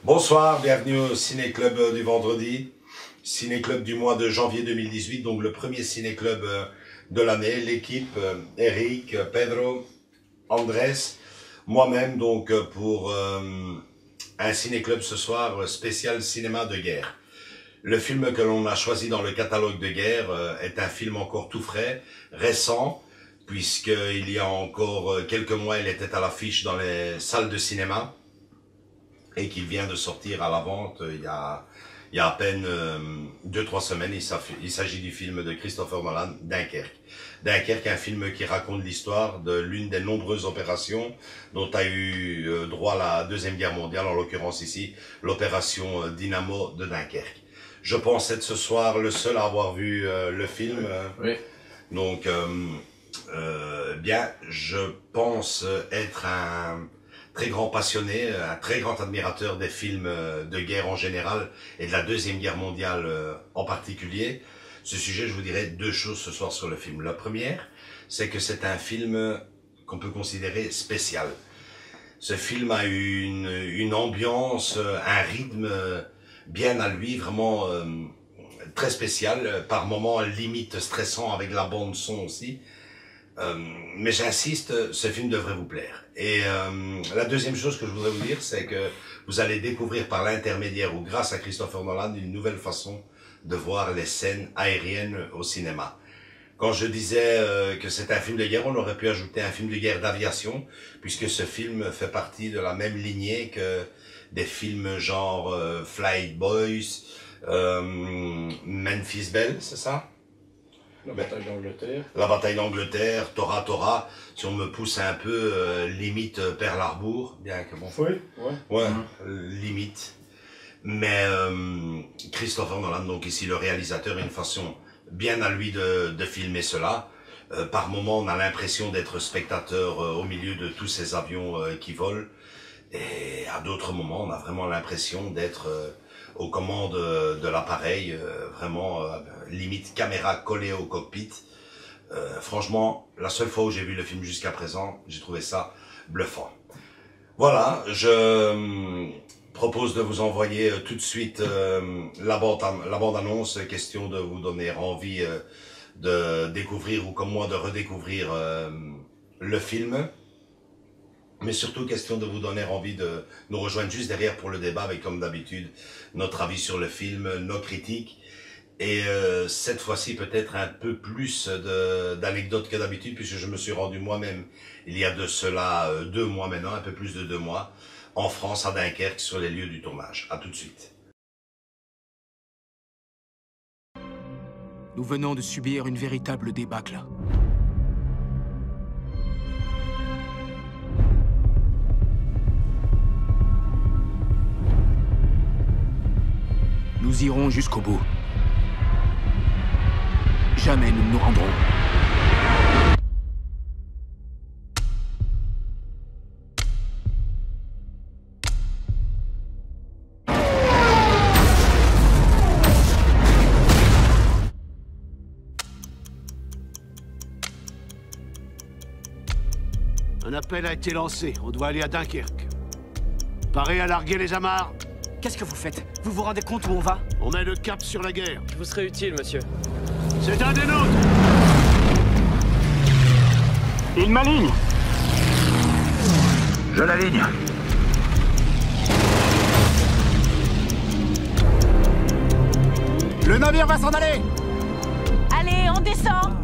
Bonsoir, bienvenue au Ciné-Club du vendredi, Ciné-Club du mois de janvier 2018, donc le premier Ciné-Club de l'année. L'équipe, Eric, Pedro, Andrés, moi-même, donc pour un Ciné-Club ce soir spécial cinéma de guerre. Le film que l'on a choisi dans le catalogue de guerre est un film encore tout frais, récent, puisqu'il y a encore quelques mois, il était à l'affiche dans les salles de cinéma et qu'il vient de sortir à la vente il y a à peine 2-3 semaines. Il s'agit du film de Christopher Nolan, Dunkerque. Dunkerque, un film qui raconte l'histoire de l'une des nombreuses opérations dont a eu droit la Deuxième Guerre mondiale, en l'occurrence ici, l'opération Dynamo de Dunkerque. Je pense être ce soir le seul à avoir vu le film. Oui. Donc, bien, je pense être un très grand passionné, un très grand admirateur des films de guerre en général et de la Deuxième Guerre mondiale en particulier. Ce sujet, je vous dirai deux choses ce soir sur le film. La première, c'est que c'est un film qu'on peut considérer spécial. Ce film a une ambiance, un rythme bien à lui, vraiment très spécial, par moments limite stressant avec la bande son aussi. Mais j'insiste, ce film devrait vous plaire. Et la deuxième chose que je voudrais vous dire, c'est que vous allez découvrir par l'intermédiaire ou grâce à Christopher Nolan une nouvelle façon de voir les scènes aériennes au cinéma. Quand je disais que c'est un film de guerre, on aurait pu ajouter un film de guerre d'aviation, puisque ce film fait partie de la même lignée que des films genre Flight Boys, Memphis Belle, c'est ça? La bataille d'Angleterre. La bataille d'Angleterre, Tora Tora, si on me pousse un peu, limite Pearl Harbor, bien que bon. Oui, ouais. Limite. Mais Christopher Nolan, donc ici le réalisateur, a une façon bien à lui de filmer cela. Par moments, on a l'impression d'être spectateur au milieu de tous ces avions qui volent. Et à d'autres moments, on a vraiment l'impression d'être aux commandes de l'appareil, vraiment limite caméra collée au cockpit. Franchement, la seule fois où j'ai vu le film jusqu'à présent, j'ai trouvé ça bluffant. Voilà, je propose de vous envoyer tout de suite la bande-annonce, question de vous donner envie de découvrir ou comme moi de redécouvrir le film. Mais surtout, question de vous donner envie de nous rejoindre juste derrière pour le débat avec, comme d'habitude, notre avis sur le film, nos critiques. Et cette fois-ci, peut-être un peu plus d'anecdotes que d'habitude, puisque je me suis rendu moi-même, il y a de cela 2 mois maintenant, un peu plus de 2 mois, en France, à Dunkerque, sur les lieux du tournage. À tout de suite. Nous venons de subir une véritable débâcle. Nous irons jusqu'au bout. Jamais nous ne nous rendrons. Un appel a été lancé. On doit aller à Dunkerque. Paré à larguer les amarres. Qu'est-ce que vous faites? Vous vous rendez compte où on va? On met le cap sur la guerre. Je vous serai utile, monsieur. C'est un des nôtres. Il m'aligne. Je l'aligne. Le navire va s'en aller! Allez, on descend!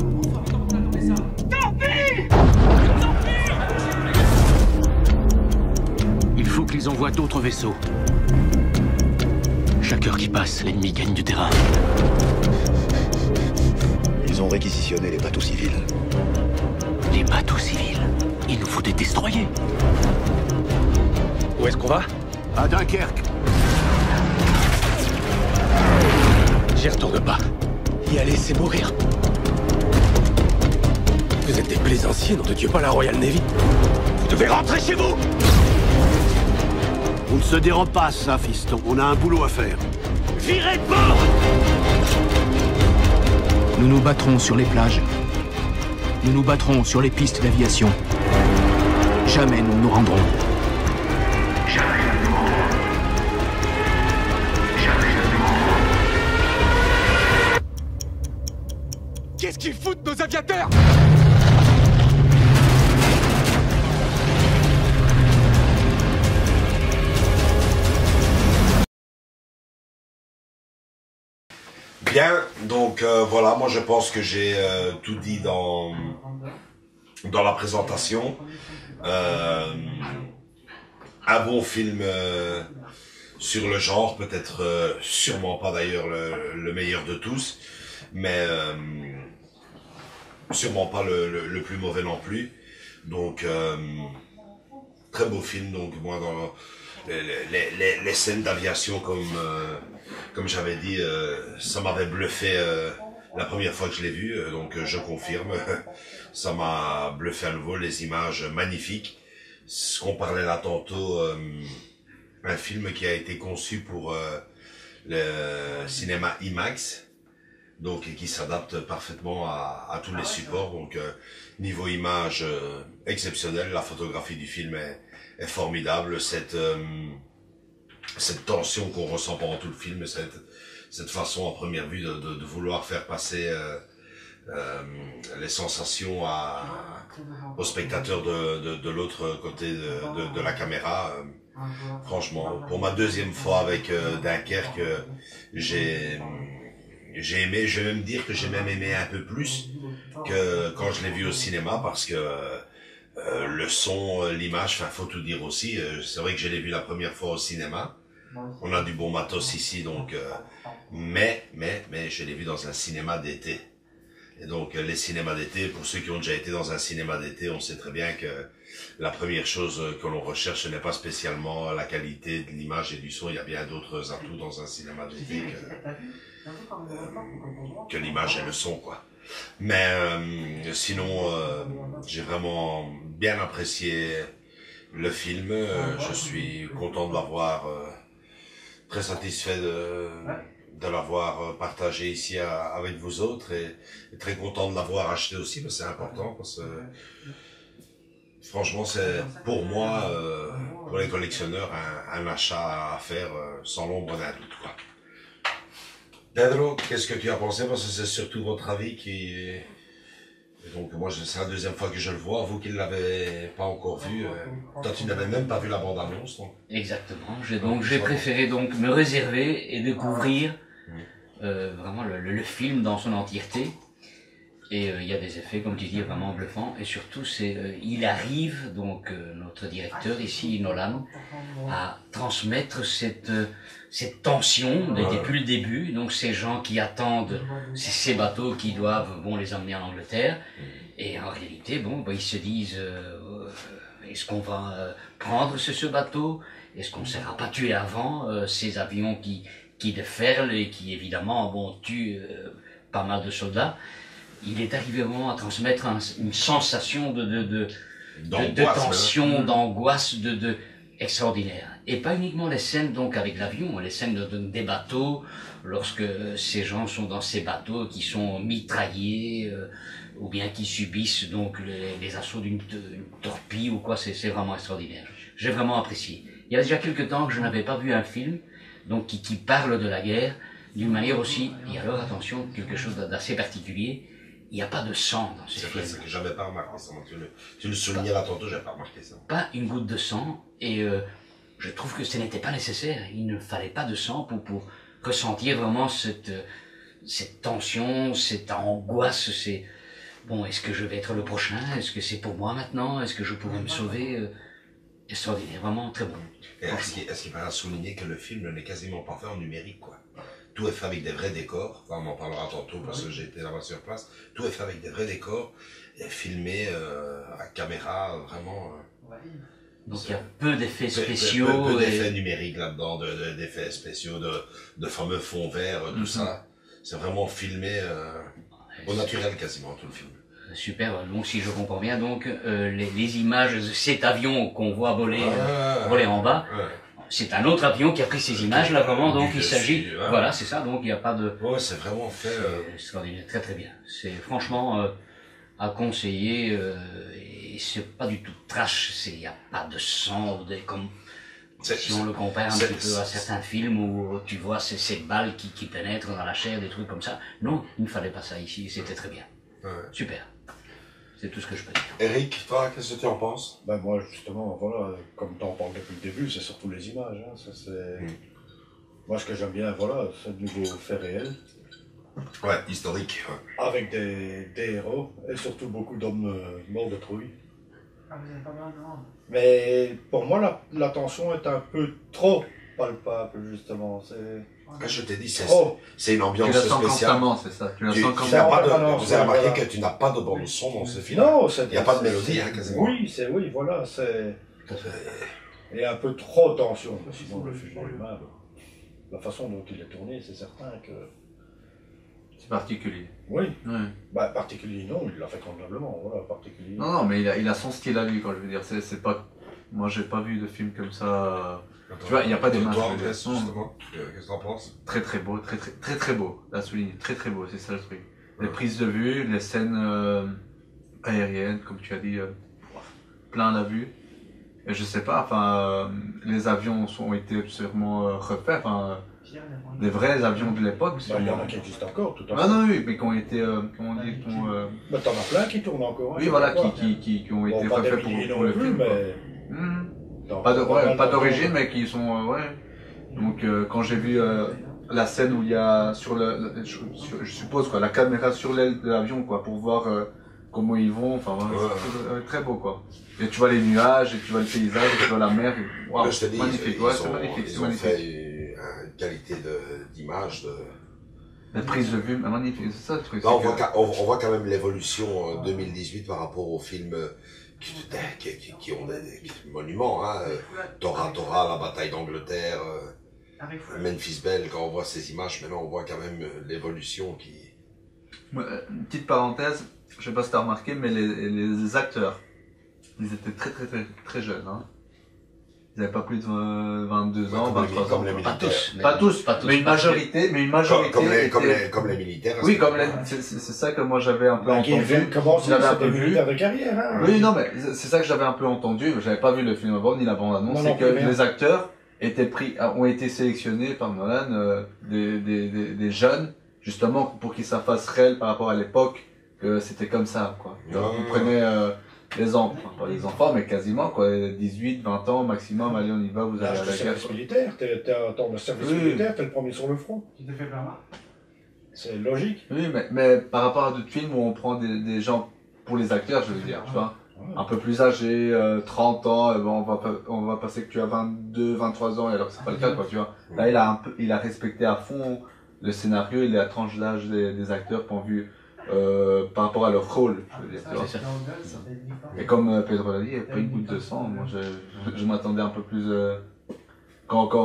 Il faut qu'ils envoient d'autres vaisseaux. Chaque heure qui passe, l'ennemi gagne du terrain. Ils ont réquisitionné les bateaux civils. Les bateaux civils? Il nous faut des destroyers. Où est-ce qu'on va? À Dunkerque. J'y retourne pas. Y aller, c'est mourir. Vous êtes des plaisanciers, nom de Dieu, pas la Royal Navy. Vous devez rentrer chez vous! On ne se dérobe pas à ça, fiston. On a un boulot à faire. Virez de bord! Nous nous battrons sur les plages. Nous nous battrons sur les pistes d'aviation. Jamais nous ne nous rendrons. qu'ils foutent nos aviateurs? Bien, donc voilà, moi je pense que j'ai tout dit dans la présentation. Un bon film sur le genre, peut-être sûrement pas d'ailleurs le meilleur de tous, mais sûrement pas le plus mauvais non plus. Donc très beau film. Donc moi dans les scènes d'aviation comme j'avais dit, ça m'avait bluffé la première fois que je l'ai vu, donc je confirme, ça m'a bluffé à nouveau, les images magnifiques. Ce qu'on parlait là tantôt, un film qui a été conçu pour le cinéma IMAX, donc et qui s'adapte parfaitement à tous les supports. Donc niveau image exceptionnel, la photographie du film est formidable. Cette tension qu'on ressent pendant tout le film, cette façon à première vue de vouloir faire passer les sensations aux spectateurs de l'autre côté de la caméra. Franchement, pour ma deuxième fois avec Dunkerque, j'ai aimé. Je vais même dire que j'ai même aimé un peu plus que quand je l'ai vu au cinéma, parce que le son, l'image, enfin faut tout dire aussi. C'est vrai que je l'ai vu la première fois au cinéma. On a du bon matos ici, donc mais je l'ai vu dans un cinéma d'été. Et donc les cinémas d'été, pour ceux qui ont déjà été dans un cinéma d'été, on sait très bien que la première chose que l'on recherche, ce n'est pas spécialement la qualité de l'image et du son. Il y a bien d'autres atouts dans un cinéma d'été que l'image et le son, quoi. Mais sinon, j'ai vraiment bien apprécié le film. Je suis content de l'avoir, très satisfait de l'avoir partagé ici avec vous autres, et très content de l'avoir acheté aussi, parce que c'est important, parce que franchement c'est pour moi, pour les collectionneurs, un achat à faire sans l'ombre d'un doute, quoi. Pedro, qu'est-ce que tu as pensé? Parce que c'est surtout votre avis qui est... Donc moi, c'est la deuxième fois que je le vois, vous qui ne l'avez pas encore vu. Toi, tu n'avais même pas vu la bande-annonce, donc. Exactement. J'ai préféré donc me réserver et découvrir vraiment le film dans son entièreté. Et il y a des effets, comme tu dis, vraiment bluffants. Et surtout, il arrive, donc notre directeur ici, Nolan, à transmettre cette tension depuis le début. Donc ces gens qui attendent ces bateaux qui doivent les emmener en Angleterre. Et en réalité, ils se disent, est-ce qu'on va prendre ce bateau? Est-ce qu'on ne sera pas tué avant ces avions qui déferlent et qui évidemment tuent pas mal de soldats? Il est arrivé vraiment à transmettre une sensation de tension, d'angoisse, extraordinaire. Et pas uniquement les scènes donc avec l'avion, les scènes des bateaux, lorsque ces gens sont dans ces bateaux qui sont mitraillés, ou bien qui subissent donc les assauts d'une torpille ou quoi, c'est vraiment extraordinaire. J'ai vraiment apprécié. Il y a déjà quelque temps que je n'avais pas vu un film donc qui parle de la guerre d'une manière aussi, et alors attention, quelque chose d'assez particulier. Il n'y a pas de sang dans ce film. C'est vrai que j'avais pas remarqué ça. Tu le soulignais là tantôt, j'avais pas remarqué ça. Pas une goutte de sang, et je trouve que ce n'était pas nécessaire. Il ne fallait pas de sang pour ressentir vraiment cette tension, cette angoisse. Est-ce que je vais être le prochain? Est-ce que c'est pour moi maintenant? Est-ce que je pourrais me sauver? Extraordinaire, vraiment très bon. Est-ce qu'il faudra souligner que le film n'est quasiment pas fait en numérique, quoi? Tout est fait avec des vrais décors, enfin, on en parlera tantôt parce que j'ai été là-bas sur place. Tout est fait avec des vrais décors et filmé à caméra, vraiment. Donc il y a peu d'effets spéciaux. Peu d'effets numériques là-dedans, d'effets spéciaux, de fameux fonds verts, tout ça. C'est vraiment filmé au naturel quasiment, tout le film. Super, donc si je comprends bien, donc les images de cet avion qu'on voit voler en bas, c'est un autre avion qui a pris ces images là vraiment, donc il s'agit, voilà c'est ça, donc il n'y a pas de... Ouais, c'est vraiment fait... extraordinaire, très très bien, c'est franchement à conseiller, et c'est pas du tout trash, il n'y a pas de sang, comme... Si on le compare un petit peu à certains films où tu vois ces balles qui pénètrent dans la chair, des trucs comme ça, non, il ne fallait pas ça ici, c'était très bien. Super. C'est tout ce que je peux dire. Eric, toi, qu'est-ce que tu en penses? Ben moi, justement, voilà, comme t'en parles depuis le début, c'est surtout les images. Hein, ça, c'est... Moi, ce que j'aime bien, voilà, c'est de nouveaux faits réels. Ouais, historique. Ouais. Avec des héros, et surtout beaucoup d'hommes morts de trouille. Ah, vous avez pas mal, non? Mais pour moi, la tension est un peu trop palpable, justement. Quand je t'ai dit, c'est une Tu ambiance la sens spéciale. constamment, c'est ça. Tu la sens Vous avez remarqué voilà. que tu n'as pas de bande son dans ce film. Non, il n'y a pas de mélodie, hein, quasiment. Oui, voilà, c'est... Et un peu trop de tension, sinon le film est mal. La façon dont il est tourné, c'est certain que... C'est particulier. Oui. Ouais. Bah, particulier, non, il l'a fait convenablement, voilà, particulier. Non, mais il a son style à lui, quand je veux dire. C'est pas... Moi, j'ai pas vu de film comme ça... Tu vois, il n'y a pas d'image de façon. Qu'est-ce que t'en penses? Très très beau, très beau, à souligner, très beau, c'est ça le truc. Les prises de vue, les scènes aériennes, comme tu as dit, plein à la vue. Et je sais pas, enfin, les avions ont été sûrement refaits, enfin, des vrais avions de l'époque. Bah, il y en a qui existent encore, tout à fait. Ah non, oui, mais qui ont été, comment on dit, bah, t'en as plein qui tournent encore. Oui, voilà, qui ont été refaits pour le film. Pas d'origine, mais qui sont, ouais. Donc, quand j'ai vu la scène où il y a sur je suppose quoi, la caméra sur l'aile de l'avion, quoi, pour voir comment ils vont, enfin, c'est très beau, quoi. Et tu vois les nuages, et tu vois le paysage, et tu vois la mer, et, wow, je te dis, magnifique, ouais, c'est magnifique, ils ont fait une qualité d'image, la prise de vue, magnifique, c'est ça le truc. Là, on voit quand même l'évolution en 2018 par rapport aux films qui ont des monuments, hein. Tora, la bataille d'Angleterre, Memphis Belle, quand on voit ces images, maintenant on voit quand même l'évolution qui... Une petite parenthèse, je sais pas si t'as remarqué, mais les acteurs, ils étaient très jeunes, hein. Ils n'avaient pas plus de 22 ans, 23 ans. Pas tous, mais une majorité. Comme les militaires. Oui, c'est ça que moi j'avais un peu entendu. J'avais un peu vu. De carrière, hein. Oui, non, mais c'est ça que j'avais un peu entendu. J'avais pas vu le film avant, ni la bande-annonce. C'est que les acteurs ont été sélectionnés par Nolan, des jeunes, justement, pour qu'ils ça fasse réel par rapport à l'époque, que c'était comme ça, quoi. Ils prenaient, les enfants, pas les enfants, mais quasiment, quoi, 18, 20 ans maximum, allez, on y va, vous allez à la guerre. Service militaire, t'es en service militaire, t'es le premier sur le front. Tu t'es fait plein. C'est logique. Oui, mais par rapport à d'autres films où on prend des gens, pour les acteurs, je veux dire, tu vois, un peu plus âgés, 30 ans, on va passer que tu as 22, 23 ans, alors que c'est pas le cas, quoi, tu vois. Là, il a respecté à fond le scénario et la tranche d'âge des acteurs pour vue, par rapport à leur rôle, je veux dire, tu vois. Et comme Pedro l'a dit, il n'y a pas une goutte de sang. Moi, je m'attendais un peu plus,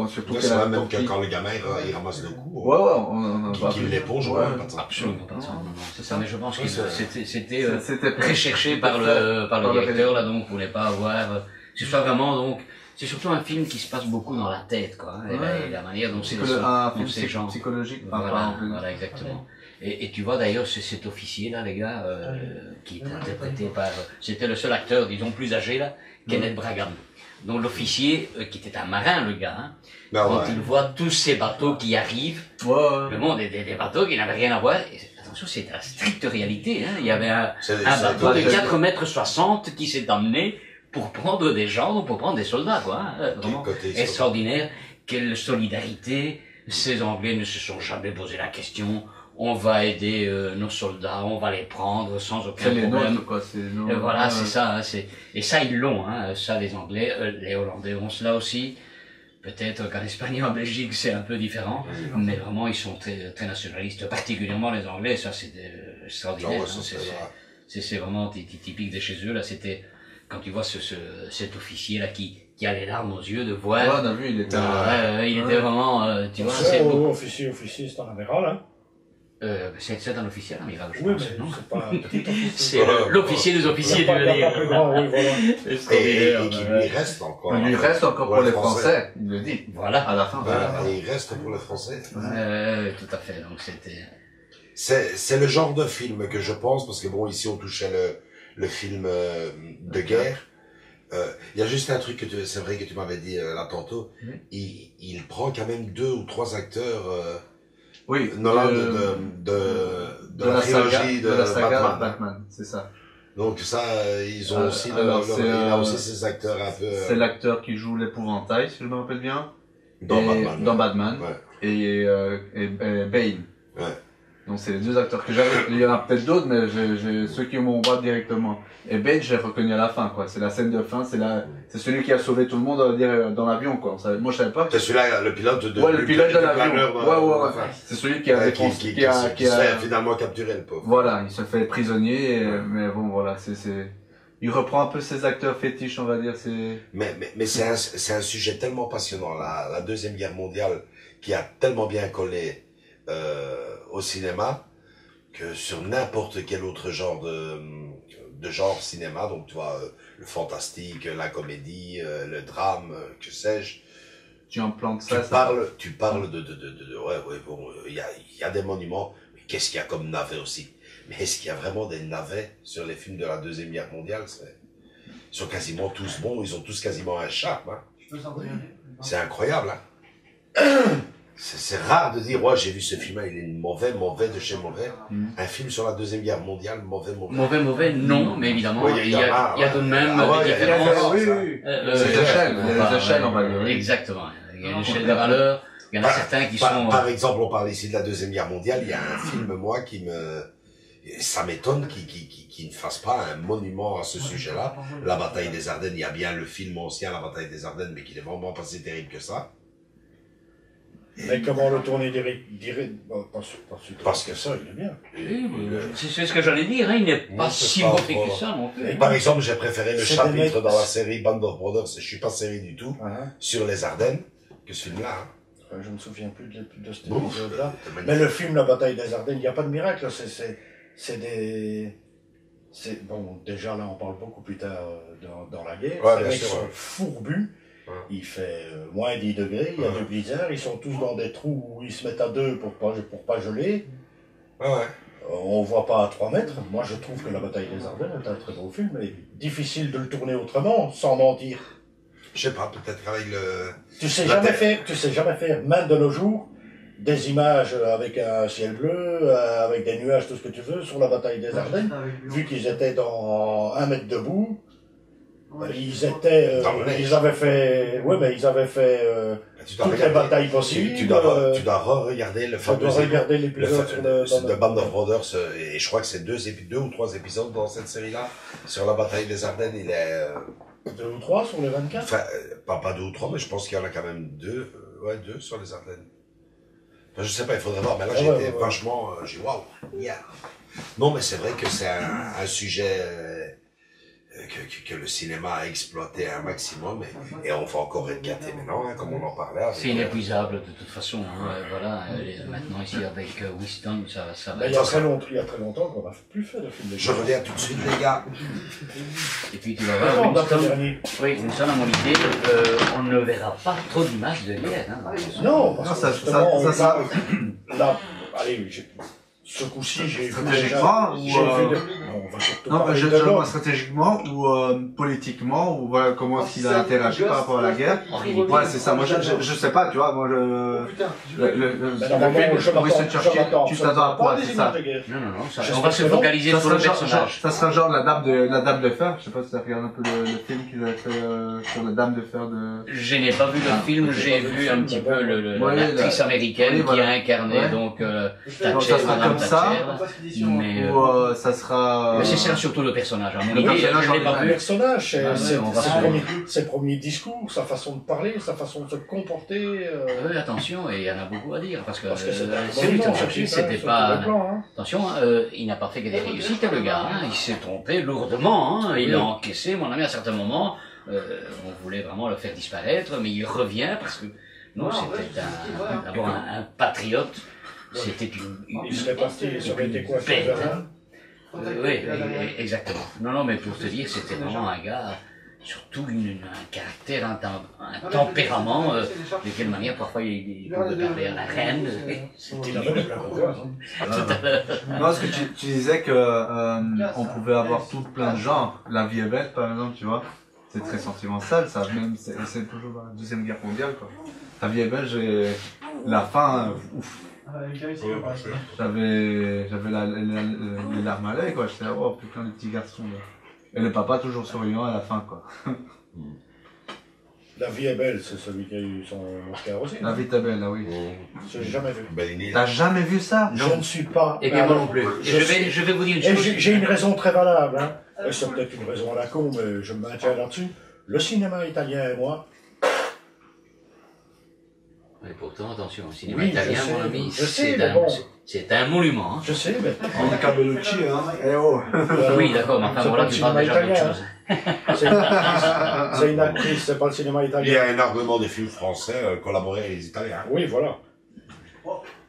surtout c'est vrai, même quand le gamin, il ramasse le coup. Qu'il l'éponge, absolument pas de sang, non, c'est ça, mais je pense que c'était recherché par le directeur, là, donc, on voulait pas avoir, c'est ça vraiment, donc, c'est surtout un film qui se passe beaucoup dans la tête, quoi, et la manière dont c'est un film psychologique, voilà, exactement. Et tu vois d'ailleurs cet officier là, les gars, qui est interprété par, c'était le seul acteur, disons, plus âgé là, Kenneth Branagh. Donc l'officier, qui était un marin, le gars, hein, quand il voit tous ces bateaux qui arrivent, le monde est des bateaux qui n'avaient rien à voir. Et, attention, c'est la stricte réalité. Hein. Il y avait un bateau de 4,60 mètres qui s'est amené pour prendre des gens, donc pour prendre des soldats, quoi. Hein, vraiment extraordinaire. Quelle solidarité. Ces Anglais ne se sont jamais posé la question. On va aider nos soldats, on va les prendre sans aucun problème. Nôtres, quoi, voilà, c'est ça. Et ça, ils l'ont. Hein, ça, les Anglais, les Hollandais ont cela aussi. Peut-être qu'en Espagne et en Belgique, c'est un peu différent. Mais vraiment, ils sont très nationalistes, particulièrement les Anglais. Ça, c'est extraordinaire. C'est vraiment typique de chez eux. Là, c'était quand tu vois cet officier là qui a les larmes aux yeux de voir. On a vu, il était. Il était vraiment. Tu vois, officier, c'est en amiral, hein. C'est un officier amiral, je pense. Oui, mais non, c'est pas un petit officier. C'est l'officier des officiers, tu veux dire. Et qui lui reste encore. Il lui reste encore pour les Français, il le dit. Voilà. À la fin. Et il reste pour les Français. Tout à fait, donc c'était... C'est le genre de film que je pense, parce que bon, ici on touchait le film de guerre. Il y a juste un truc c'est vrai que tu m'avais dit là tantôt, il prend quand même 2 ou 3 acteurs... Oui, Nolan la trilogie saga, de la saga Batman. Batman, c'est ça. Donc ça, ils ont aussi, il a aussi ces acteurs un peu... C'est l'acteur qui joue l'épouvantail, si je me rappelle bien. Dans Batman. Ouais. Et Bane. Ouais. Donc c'est les deux acteurs que j'avais. Il y en a peut-être d'autres, mais j'ai ceux qui m'ont voit directement. Et Bane, j'ai reconnu à la fin, quoi. C'est la scène de fin, c'est celui qui a sauvé tout le monde, on va dire, dans l'avion, quoi. Moi, je savais pas. C'est celui-là, le pilote de... Ouais, le pilote de l'avion. Ouais. C'est celui qui a qui se fait finalement capturer, le pauvre. Voilà, il se fait prisonnier, mais bon, voilà, il reprend un peu ses acteurs fétiches, on va dire, Mais c'est un sujet tellement passionnant, la Deuxième Guerre mondiale, qui a tellement bien collé, au cinéma, que sur n'importe quel autre genre de genre cinéma, donc tu vois, le fantastique, la comédie, le drame, que sais-je. Tu implantes ça. Tu parles ouais, bon, il y a des monuments, mais qu'est-ce qu'il y a comme navets aussi? Mais est-ce qu'il y a vraiment des navets sur les films de la Deuxième Guerre mondiale? Ils sont quasiment tous bons, ils ont tous quasiment un charme, hein. C'est incroyable, hein. C'est rare de dire, ouais, j'ai vu ce film-là, il est mauvais de chez mauvais. Un film sur la Deuxième Guerre mondiale, mauvais. Mauvais, non, mais évidemment, il y a tout de même des différences. Les échelles, on va dire. Exactement. Il y a une échelle de valeurs. Il y en a certains qui sont... Par exemple, on parle ici de la Deuxième Guerre mondiale, il y a un film, moi, ça m'étonne qu'il ne fasse pas un monument à ce sujet-là. La bataille des Ardennes, il y a bien le film ancien, la bataille des Ardennes, mais qui n'est vraiment pas si terrible que ça. Mais comment le tourner parce que ça, il est bien. C'est ce que j'allais dire, hein, il n'est pas si mauvais que ça non plus. Par exemple, j'ai préféré le chapitre dans la série Band of Brothers, je suis pas série du tout, sur les Ardennes, que ce film-là. Hein. Je me souviens plus de cet épisode-là. Mais le film La bataille des Ardennes, il n'y a pas de miracle, bon, déjà là, on parle beaucoup plus tard dans la guerre. Ouais, ces bien mecs sûr, sont fourbus. Il fait moins 10 degrés, il y a du blizzard, ils sont tous dans des trous où ils se mettent à deux pour pas geler. On voit pas à 3 mètres. Moi, je trouve que La bataille des Ardennes est un très beau film, mais difficile de le tourner autrement, sans mentir. Je sais pas, peut-être qu'avec le... Tu sais jamais faire, même de nos jours, des images avec un ciel bleu, avec des nuages, tout ce que tu veux, sur la bataille des Ardennes, vu qu'ils étaient dans 1 mètre debout. Ils avaient fait toutes les batailles possibles. Tu dois regarder le fameux l'épisode de Band of Brothers, et je crois que c'est 2 ou 3 épisodes dans cette série-là, sur la bataille des Ardennes, il est... 2 ou 3 sur les 24? Enfin, pas 2 ou 3, mais je pense qu'il y en a quand même 2, 2 sur les Ardennes. Enfin, je sais pas, il faudrait voir, mais là j'étais vachement, j'ai waouh, yeah. Non, mais c'est vrai que c'est un sujet que le cinéma a exploité un maximum, et on va encore être gâté maintenant, hein, comme on en parlait. C'est inépuisable de toute façon, hein, voilà, maintenant ici avec Winston, ça va. Il y a très longtemps qu'on n'a plus fait de film de guerre. Je reviens tout de suite, les gars. Et puis tu vas voir, Winston, à mon idée, on ne verra pas trop d'images de guerre. Hein. Non, parce que ça. Là, allez, ce coup-ci, j'ai vu stratégiquement ou stratégiquement ou politiquement, ou voilà comment il a interagi par rapport à la guerre. Ouais, c'est ça. Moi, je sais pas, tu vois. Moi, tu t'attends à quoi, c'est ça? Non. On va se focaliser sur le personnage. Ça sera genre la Dame de Fer. Je sais pas si tu as regardé un peu le film qu'ils avaient fait sur la Dame de Fer de. Je n'ai pas vu le film. J'ai vu un petit peu l'actrice américaine qui a incarné donc Thatcher. Comme ça, mais ça sera. Mais c'est surtout le personnage. Le personnage, c'est le premier discours, sa façon de parler, sa façon de se comporter. Oui, attention, et il y en a beaucoup à dire parce que celui Tom Churchill, c'était pas. Attention, il n'a pas fait que des réussites, le gars. Il s'est trompé lourdement. Il a encaissé, mon ami, à certains moments. On voulait vraiment le faire disparaître, mais il revient parce que non, c'était d'abord un patriote. C'était il serait parti, ça aurait été quoi, oui, exactement. Non, mais pour te dire, c'était vraiment un gars, surtout un caractère, un tempérament, de quelle manière parfois il pouvait parler à la reine. C'était non, parce que tu disais que on pouvait avoir tout plein de genres. La vie est belle, par exemple, tu vois. C'est très sentimental, ça. Même c'est toujours la Deuxième Guerre mondiale, quoi. La vie est belle, la fin, ouf. J'avais les larmes à l'œil, quoi. J'étais, oh putain, le petit garçon, là. Et le papa toujours souriant à la fin, quoi. La vie est belle, c'est celui qui a eu son Oscar aussi. La vie est belle, là, oui. Je l'ai jamais vu. T'as jamais vu ça? Je ne suis pas. Eh bien, moi non plus. Je vais vous dire une chose. J'ai une raison très valable, hein. C'est peut-être une raison à la con, mais je me maintiens là-dessus. Le cinéma italien et moi. Mais pourtant, attention, le cinéma Oui, italien, je sais, mon ami, je sais, mais bon. c'est un monument. Hein. Je sais, mais. On est Cabellucci, hein. Eh oh. Oui, d'accord, mais enfin, C'est voilà, pas le tu parles cinéma déjà d'autre italien, chose. C'est une actrice, c'est pas le cinéma Il y a italien. énormément de films français collaborés avec les Italiens. Oui, voilà.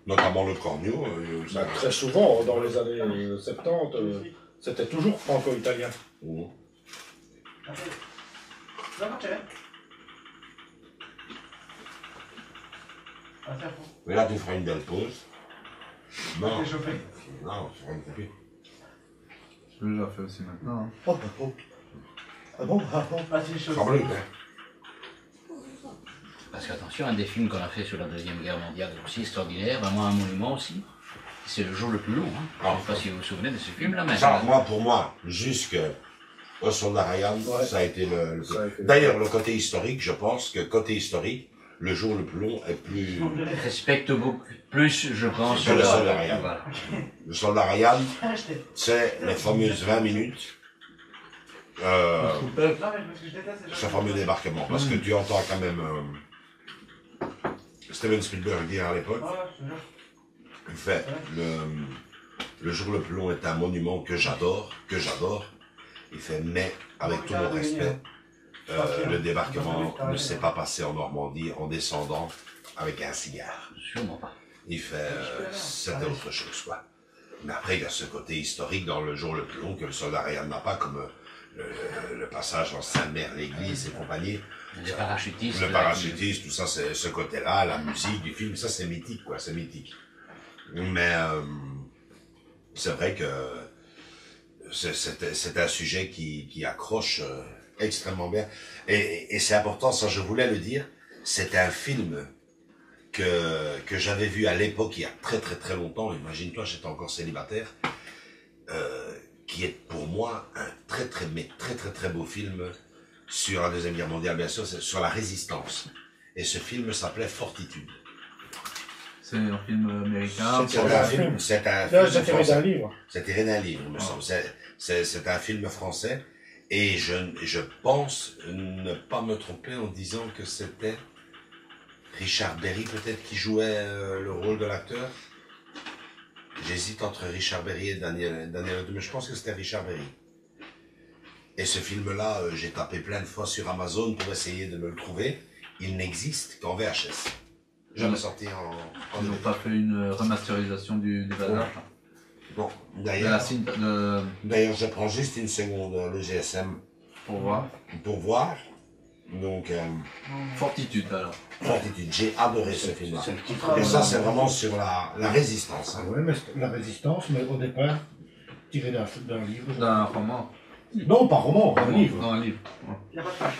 Notamment Le Cornio. Bah, très souvent, dans les années 70, c'était toujours franco-italien. Mais là, tu feras une belle pause. Non, T'es chauffé. non, tu feras une copie. Je l'ai déjà fait aussi maintenant. Hein. Oh, oh. Ah bon, ah bon. Vas-y, chauffé. Sans bleu, hein. Parce qu'attention, un des films qu'on a fait sur la Deuxième Guerre mondiale est aussi extraordinaire, vraiment un monument aussi. C'est Le jour le plus long. Hein. Je ne sais pas si vous vous souvenez de ce film-là, mais... Ça, moi, pour moi, jusque au Soldat Ryan, Ouais. ça a été le Ça a été- D'ailleurs, le côté historique, je pense que côté historique, Le jour le plus long est plus... Respecte beaucoup plus, je pense, Que le Soldat Ryan. Voilà. Le Soldat Ryan, c'est les fameuses 20 minutes. Ce fameux débarquement. Parce que tu entends quand même Steven Spielberg dire à l'époque, il fait le jour le plus long est un monument que j'adore. Il fait, mais avec tout mon respect, le débarquement ne s'est pas passé en Normandie en descendant avec un cigare. Sûrement pas. Il fait, c'était autre chose, quoi. Mais après, il y a ce côté historique dans Le jour le plus long que le Soldat Ryan n'a pas, comme le passage en Sainte-Mère, l'église et compagnie. Les parachutistes. Le parachutisme, tout ça, c'est ce côté-là, la musique du film, ça c'est mythique, quoi, c'est mythique. Mais c'est vrai que c'est un sujet qui accroche extrêmement bien. Et c'est important, ça je voulais le dire, c'est un film que j'avais vu à l'époque, il y a très très très longtemps, imagine-toi, j'étais encore célibataire, qui est pour moi un très très beau film sur la Deuxième Guerre mondiale, bien sûr, c'est sur la résistance. Et ce film s'appelait Fortitude. C'est un film américain. C'est un film C'est tiré d'un livre. C'est tiré d'un livre, il me semble. C'est un film français. Et je pense ne pas me tromper en disant que c'était Richard Berry peut-être qui jouait le rôle de l'acteur. J'hésite entre Richard Berry et Daniel, mais je pense que c'était Richard Berry. Et ce film-là, j'ai tapé plein de fois sur Amazon pour essayer de me le trouver. Il n'existe qu'en VHS. Jamais sorti en Ils n'ont pas fait une remasterisation du bazar. Bon, D'ailleurs, je prends juste une seconde le GSM pour voir. Donc, Fortitude alors. Fortitude, j'ai adoré ce film-là. Et ça, c'est vraiment sur la résistance. Hein. Oui, mais la résistance, mais au départ, tiré d'un livre. D'un roman. Non, pas roman, un livre. Non, un livre. Il n'y a pas de fâche.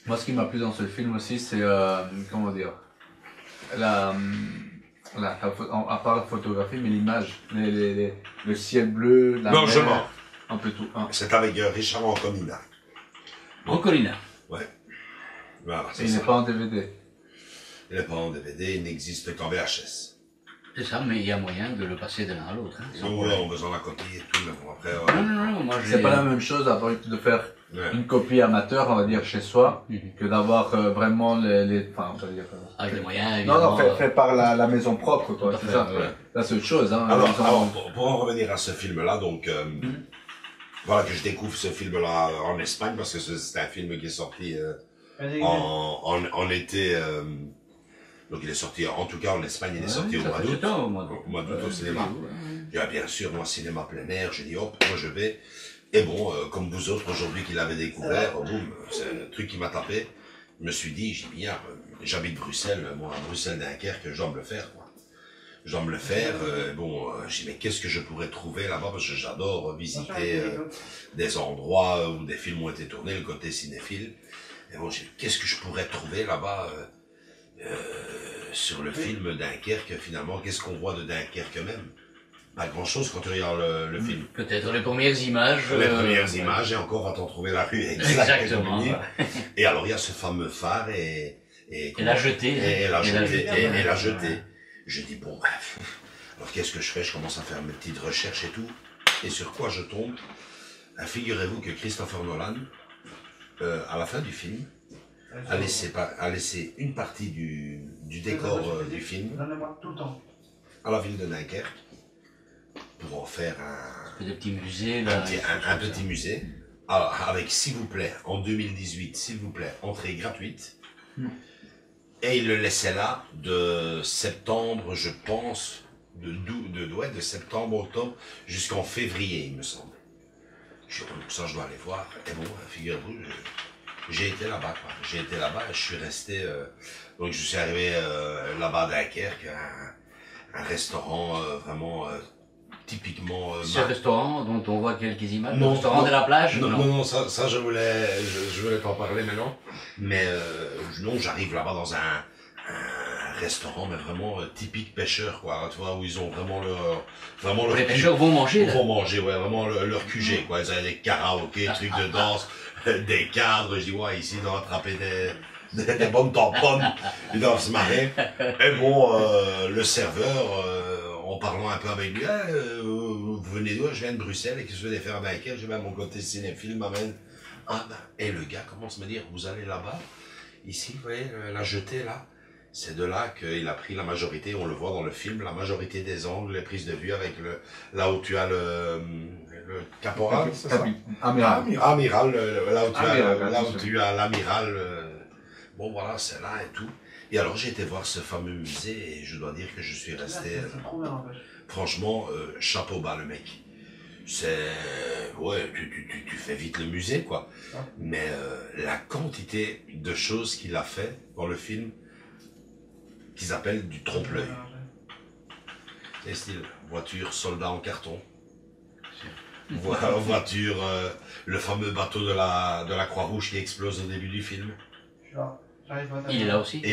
Moi, ce qui m'a plu dans ce film aussi, c'est, comment dire, à part la photographie, mais l'image, le ciel bleu, la mer, un peu tout. Hein. C'est avec Richard Anconina. Anconina. Ouais. Voilà, et il n'est pas en DVD. Il n'est pas en DVD, il n'existe qu'en VHS. C'est ça, mais il y a moyen de le passer de l'un à l'autre. Hein, donc on a besoin de la copie et tout, mais bon, après... Non, moi c'est pas la même chose de faire une copie amateur, on va dire, chez soi, que d'avoir vraiment enfin, on va dire... Avec les moyens, évidemment. Non, fait par la maison propre, quoi, c'est ça. Ouais. Là, c'est autre chose, hein. Alors, pour en revenir à ce film-là, donc... Voilà que je découvre ce film-là en Espagne, parce que c'est un film qui est sorti en été... Donc il est sorti, en tout cas en Espagne, il est sorti au mois d'août. Au mois d'août au cinéma. Et bien sûr, moi, cinéma plein air, j'ai dit hop, moi je vais. Et bon, comme vous autres aujourd'hui qui l'avez découvert, boum, c'est un truc qui m'a tapé. Je me suis dit, j'ai bien, j'habite Bruxelles, moi à Bruxelles-Dunkerque, je dois me le faire, quoi. Je dois me le faire, j'ai dit mais qu'est-ce que je pourrais trouver là-bas, parce que j'adore visiter des endroits où des films ont été tournés, le côté cinéphile. Et bon, j'ai dit qu'est-ce que je pourrais trouver là-bas. sur le film Dunkerque, finalement, qu'est-ce qu'on voit de Dunkerque même? Pas grand-chose quand tu regardes le film. Peut-être les premières images. Les premières images, et encore va t'en trouver la rue exactement. Et alors il y a ce fameux phare et la jetée. Et la jetée. Je dis bon, bref. Alors qu'est-ce que je fais? Je commence à faire mes petites recherches et tout. Et sur quoi je tombe? Figurez-vous que Christopher Nolan, à la fin du film, a laissé une partie du décor du film à la ville de Dunkerque pour en faire un petit musée, un petit musée. Alors, avec, s'il vous plaît, en 2018, s'il vous plaît, entrée gratuite. Et il le laissait là de septembre, je pense, de septembre, octobre, jusqu'en février, il me semble. Je dis, ça, je dois aller voir. Et bon, figurez-vous, j'ai été là-bas, quoi. J'ai été là-bas, je suis resté, donc je suis arrivé là-bas à Dunkerque, un restaurant vraiment typiquement... Ce restaurant dont on voit quelques images, le restaurant de la plage? Non, ça je voulais t'en parler maintenant. Mais non, j'arrive là-bas dans un restaurant, mais vraiment typique pêcheur, quoi. Tu vois, où ils ont vraiment leur les pêcheurs vont manger, là. Vont manger, ouais, vraiment leur QG, quoi. Ils avaient des karaokés, trucs de danse, des cadres. Je dis, ouais, ici, ils doivent attraper des bonnes tamponnes. Ils doivent se marrer. Et bon, le serveur, en parlant un peu avec lui, vous venez d'où? Je viens de Bruxelles, et qu'est-ce que vous venez faire à Dunkerque? J'ai même mon côté cinéphile, m'amène. Et le gars commence à me dire, vous allez là-bas, ici, vous voyez, la jetée là, c'est de là qu'il a pris la majorité, on le voit dans le film, la majorité des angles, les prises de vue avec là où tu as le caporal, c'est ça? Amiral, là où tu as l'amiral, bon voilà, c'est là et tout. Et alors j'ai été voir ce fameux musée et je dois dire que je suis resté, franchement, chapeau bas le mec. C'est, ouais, tu fais vite le musée, quoi. Mais la quantité de choses qu'il a fait dans le film, qu'ils appellent du trompe-l'œil. C'est style voiture soldat en carton. Voiture, le fameux bateau de la Croix-Rouge qui explose au début du film. Il est là aussi. Il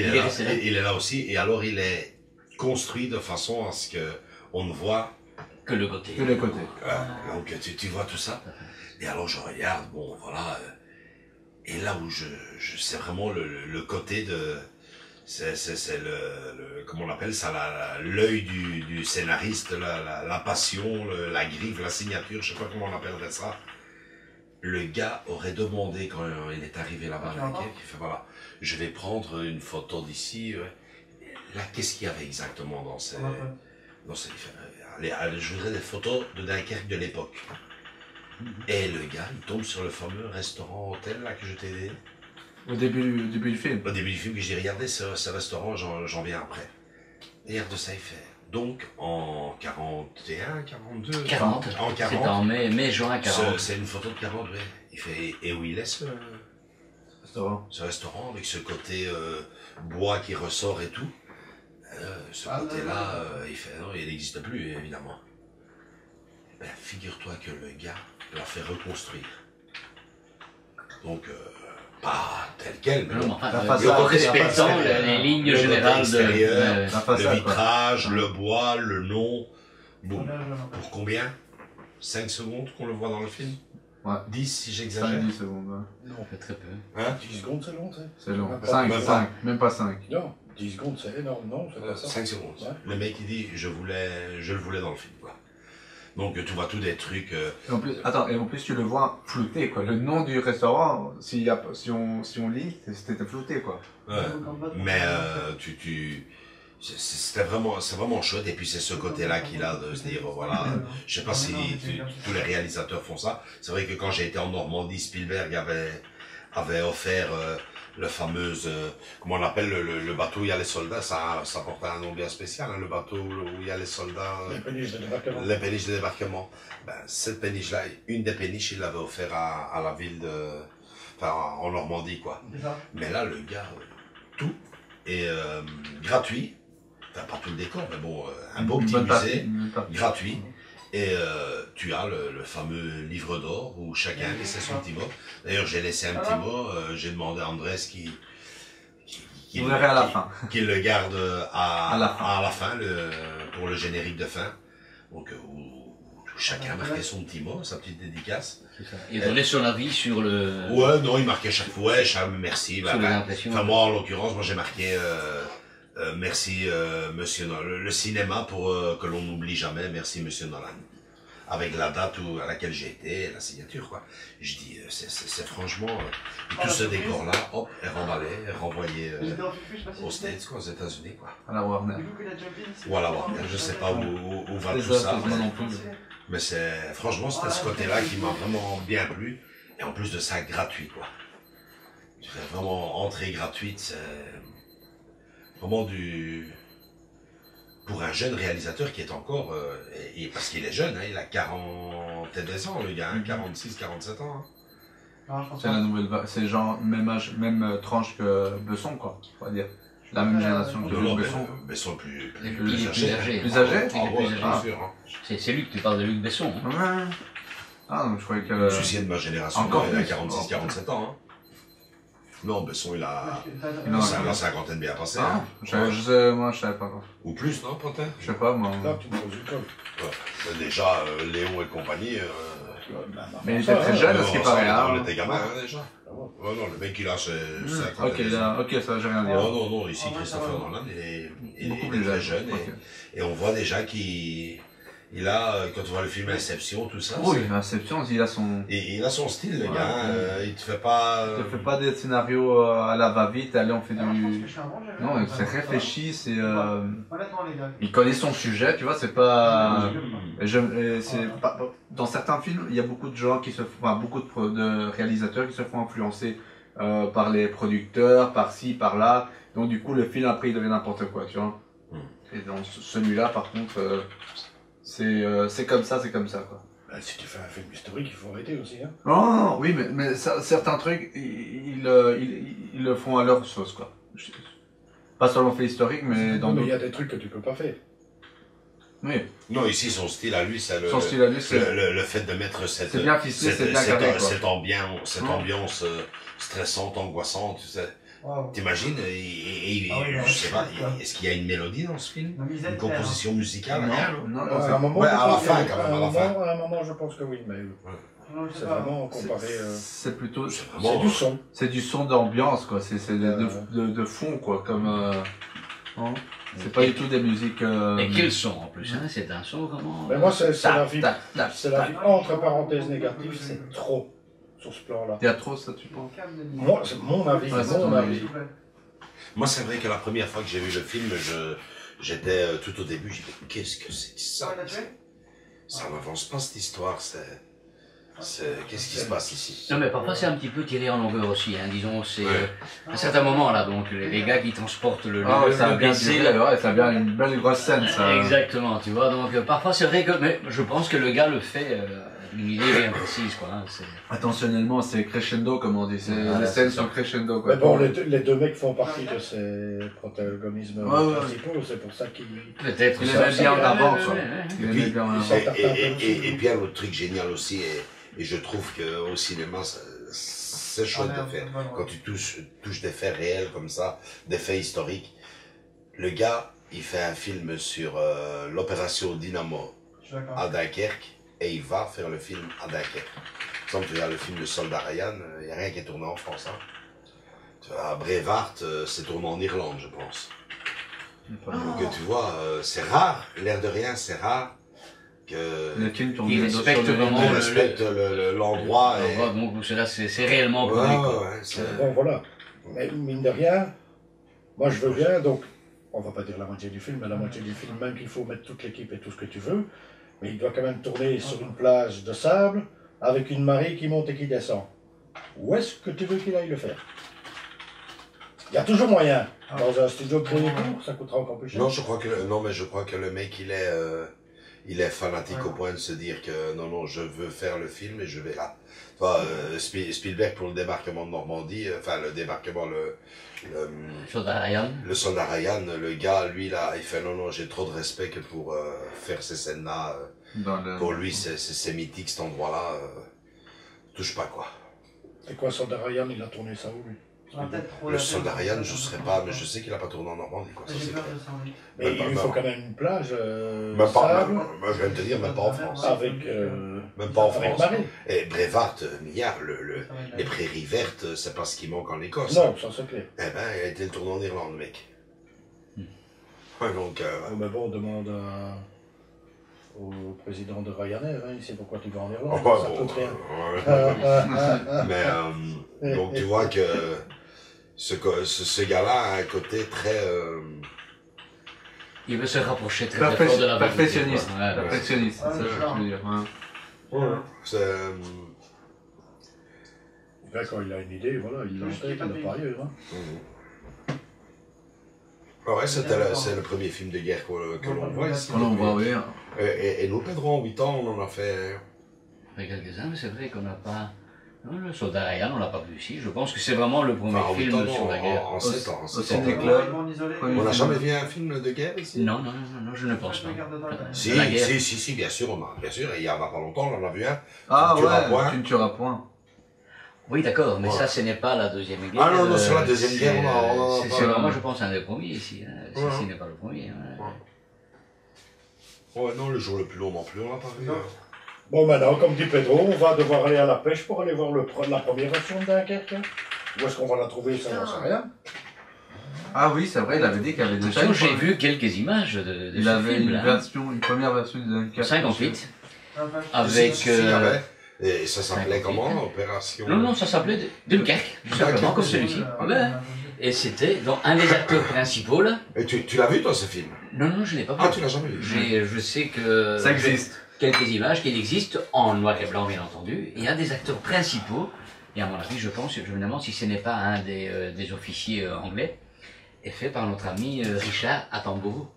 est là aussi, et alors il est construit de façon à ce que on ne voit que le côté. Donc tu vois tout ça. Et alors je regarde, bon voilà, et là où c'est vraiment le côté de, c'est comment on appelle ça, l'œil du scénariste, la passion, la griffe, la signature, je sais pas comment on appellerait ça. Le gars aurait demandé quand il est arrivé là-bas, il fait voilà, je vais prendre une photo d'ici. Là, qu'est-ce qu'il y avait exactement dans ces je voudrais des photos de Dunkerque de l'époque. Et le gars, il tombe sur le fameux restaurant-hôtel là que je t'ai dit. Au début du film. Au début du film, que j'ai regardé ce restaurant, j'en viens après. Et regarde ça, il fait. Donc, en 41, 42... 40. En 40. C'est en mai-juin 40. C'est une photo de 40, oui. Il fait, et où il est ce restaurant, avec ce côté bois qui ressort et tout. Ce côté-là, il fait, non, il n'existe plus, évidemment. Ben, figure-toi que le gars l'a fait reconstruire. Donc, pas tel quel, mais en respectant les lignes générales le vitrage, le bois, le nom. Bon, pour combien? 5 secondes qu'on le voit dans le film? Ouais. 10 si j'exagère. 10 secondes, ouais. Non, on fait très peu. Hein? 10 secondes, c'est long, c'est long. 5, même pas 5. Non, 10 secondes, c'est énorme, non? 5 secondes. Ouais. Le mec, il dit, je le voulais dans le film, quoi. Donc, tu vois tous des trucs... Et en plus, tu le vois flouté, quoi. Le nom du restaurant, si on lit, c'était flouté, quoi. Ouais. Mais, c'est vraiment chouette, et puis c'est ce côté-là qu'il a de se dire, voilà, je sais pas si tous les réalisateurs font ça. C'est vrai que quand j'ai été en Normandie, Spielberg avait offert le fameux, comment on appelle le bateau où il y a les soldats, ça portait un nom bien spécial, hein, le bateau où il y a les soldats. Les péniches de débarquement. Les péniches de débarquement. Ben, cette péniche-là, une des péniches, il l'avait offert à la ville en Normandie, quoi. Mais là, le gars, tout est gratuit. Enfin, pas tout le décor, mais bon, un beau petit musée, gratuit. Et tu as le fameux livre d'or où chacun laissait son petit mot. D'ailleurs, j'ai laissé un petit mot. J'ai demandé à Andrés qui Vous verrez à la fin. Qu'il le garde à la fin pour le générique de fin. Donc, où chacun marquait son petit mot, sa petite dédicace. Ça. Et donnait son avis sur le... Ouais, non, il marquait chaque fois, ouais, merci. Sur les impressions. Enfin, moi, en l'occurrence, moi, j'ai marqué, merci, monsieur Nolan. Le cinéma pour que l'on n'oublie jamais, merci, monsieur Nolan. Avec la date à laquelle j'ai été, la signature, quoi. Je dis, c'est franchement, tout ce décor-là, hop, est remballé, est renvoyé aux States, quoi, aux États-Unis, quoi. À la Warner. Ou à la Warner, je sais pas où va tout ça. Mais franchement, c'était ce côté-là qui m'a vraiment bien plu. Et en plus de ça, gratuit, quoi. C'est vraiment entrée gratuite, c'est vraiment pour un jeune réalisateur qui est encore, et parce qu'il est jeune, hein, il a 42 ans, le gars, hein, 46, 47 ans. Hein. C'est la nouvelle vague, c'est genre même âge, même tranche que Besson, quoi, on va dire. La même génération que Besson. Besson est plus âgé. Plus âgé? C'est Luc, tu parles de Luc Besson. Hein. Ouais. Ah, donc je croyais que... Je suis de ma génération, encore il a 46, 47 ans. Hein. Non, Besson, il a la cinquantaine bien passée. Ah, hein. moi, je savais pas quoi. Ou plus, non, Pantin? Je sais pas, moi. Là, tu me poses une colle. Ouais. Déjà, Léon et compagnie... mais il était très jeune, à ce qui paraît. On était gamin, hein, déjà. Ouais, non, le mec, il a ses 50 ok, ça, j'ai rien à dire. Non, ici, Christopher Nolan, il est très jeune, et on voit déjà il a, quand on voit le film Inception, tout ça. Oui, Inception, il a son... Il a son style, le gars. Il te fait pas... Il te fait pas des scénarios à la va-vite, allez, on fait du... Non, c'est réfléchi, c'est... Il connaît son sujet, tu vois, c'est pas... Dans certains films, il y a beaucoup de gens qui se font... Enfin, beaucoup de réalisateurs qui se font influencer par les producteurs, par ci, par là. Donc du coup, le film, après, il devient n'importe quoi, tu vois. Et dans celui-là, par contre... c'est comme ça, quoi. Ben, si tu fais un film historique, il faut arrêter aussi, hein. Non, oui, mais certains trucs, ils le font à leur sauce, quoi. Pas seulement fait historique, mais dans... Mais il y a des trucs que tu peux pas faire. Oui. Non, ici, son style à lui, c'est son style à lui, le fait de mettre cette ambiance stressante, angoissante, tu sais. Wow. T'imagines, je sais pas, est-ce qu'il y a une mélodie dans ce film? Une composition musicale? Non, à un moment, ouais, à la fin, quand même, à la fin. À un moment, je pense que oui, mais c'est vraiment comparé... C'est plutôt... C'est du son. C'est du son d'ambiance, quoi, c'est de fond, quoi, comme... C'est pas du tout des musiques... Et quel son, en plus, hein? C'est un son vraiment... Mais moi, c'est la vie, entre parenthèses négatives, c'est trop. Sur ce plan-là. Il y a trop, ça, tu penses? Moi, c'est mon avis. Moi, c'est vrai que la première fois que j'ai vu le film, j'étais tout au début, j'ai dit, qu'est-ce que c'est que ça? Ça n'avance pas, cette histoire, qu'est-ce qui se passe ici? Non, mais parfois, c'est un petit peu tiré en longueur aussi, hein. Disons, c'est à un certain moment, là, donc, les gars qui transportent le ça a bien ça a bien une belle grosse scène, ça. Exactement, tu vois, donc, parfois, c'est vrai que, mais je pense que le gars le fait, une idée bien précise, quoi. Hein, attentionnellement, c'est crescendo, comme on dit. Les scènes sont crescendo, quoi. Mais bon, les deux mecs font partie de ces protagonismes principaux, c'est pour ça qu'ils... Peut-être qu'ils aiment bien en avant, quoi. Et puis, un autre truc génial aussi, et je trouve qu'au cinéma, c'est chouette de faire. Quand tu touches des faits réels comme ça, des faits historiques, le gars, il fait un film sur l'opération Dynamo à Dunkerque, et il va faire le film à Dunkerque. Par exemple, tu regardes le film de Soldat Ryan, il n'y a rien qui est tourné en France. Hein. Tu vois, à Brevard, c'est tourné en Irlande, je pense. Donc tu vois, c'est rare, l'air de rien, c'est rare que... Il respecte vraiment l'endroit. Donc cela, c'est réellement connu. Bon, voilà. Mais mine de rien, moi je veux bien, donc, on va pas dire la moitié du film, mais la moitié du film, même qu'il faut mettre toute l'équipe et tout ce que tu veux, mais il doit quand même tourner sur une plage de sable, avec une marée qui monte et qui descend. Où est-ce que tu veux qu'il aille le faire? Il y a toujours moyen. Dans un studio de premier cours, ça coûtera encore plus cher. Non, mais je crois que le mec, il est fanatique au point de se dire que non, je veux faire le film et je vais là. Enfin, Spielberg pour le débarquement de Normandie, enfin le débarquement, le Soldat Ryan. Le Soldat Ryan, le gars, lui là, il fait non, j'ai trop de respect que pour faire ces scènes-là. Pour lui, c'est mythique cet endroit-là. Touche pas quoi. Et quoi, Soldat Ryan, il a tourné ça où lui? Le soldat Ryan, je ne serais pas, mais je sais qu'il n'a pas tourné en Normandie. Quoi. Ça, c'est clair. Mais il lui faut quand même une plage. Même pas, je viens de te dire, même pas en France. Même pas en France. Et Brevard, Millard, les prairies vertes, c'est pas ce qui manque en Écosse. Non, ça c'est clair. Eh ben, il a été tourné en Irlande, mec. Ouais, donc. Mais bon, on demande au président de Ryanair, hein, il sait pourquoi tu vas en Irlande. Oh, ça coûte rien. Mais donc tu vois que ce gars-là a un côté très. Il veut se rapprocher très fort de la perfectionniste. Ouais, perfectionniste, c'est ça que je veux dire. C'est. Quand il a une idée, voilà, il l'a fait, il l'a pas ailleurs. Hein. Ouais, c'est le premier film de guerre que l'on voit ici. Qu'on voit, oui. Et nous, Pedro, en 8 ans, on en a fait. Quelques-uns, mais c'est vrai qu'on n'a pas. Non, le soldat Ryan, on l'a pas vu ici. Je pense que c'est vraiment le premier film sur la guerre. En 7 ans. Au ciné-club. On n'a jamais vu un film de guerre ici? Non, je ne pense pas. Si, bien sûr, bien sûr. Il y a pas longtemps, on en a vu un. Ah ouais, tu ne tueras point. Oui, d'accord, mais ça, ce n'est pas la deuxième guerre. Ah non, sur la deuxième guerre, c'est vraiment, je pense, un des premiers ici. Ce n'est pas le premier. Ouais, non, le jour le plus long non plus, on l'a pas vu. Bon, maintenant, comme dit Pedro, on va devoir aller à la pêche pour aller voir la première version de Dunkerque. Où est-ce qu'on va la trouver, ça n'en sait rien. Ah oui, c'est vrai, il avait dit qu'il y avait déjà... J'ai vu quelques images de il avait une première version de Dunkerque. 58. Avec... Et ça s'appelait comment, Opération? Non, ça s'appelait Dunkerque, tout simplement, comme celui-ci. Et c'était dans un des acteurs principaux, là. Et tu l'as vu, toi, ce film? Non, je ne l'ai pas vu. Ah, tu l'as jamais vu? Je sais que... Ça existe. Quelques images qui existent, en noir et blanc, bien entendu. Et un des acteurs principaux, et à mon avis, je me demande si ce n'est pas un des officiers anglais, est fait par notre ami Richard Attenborough.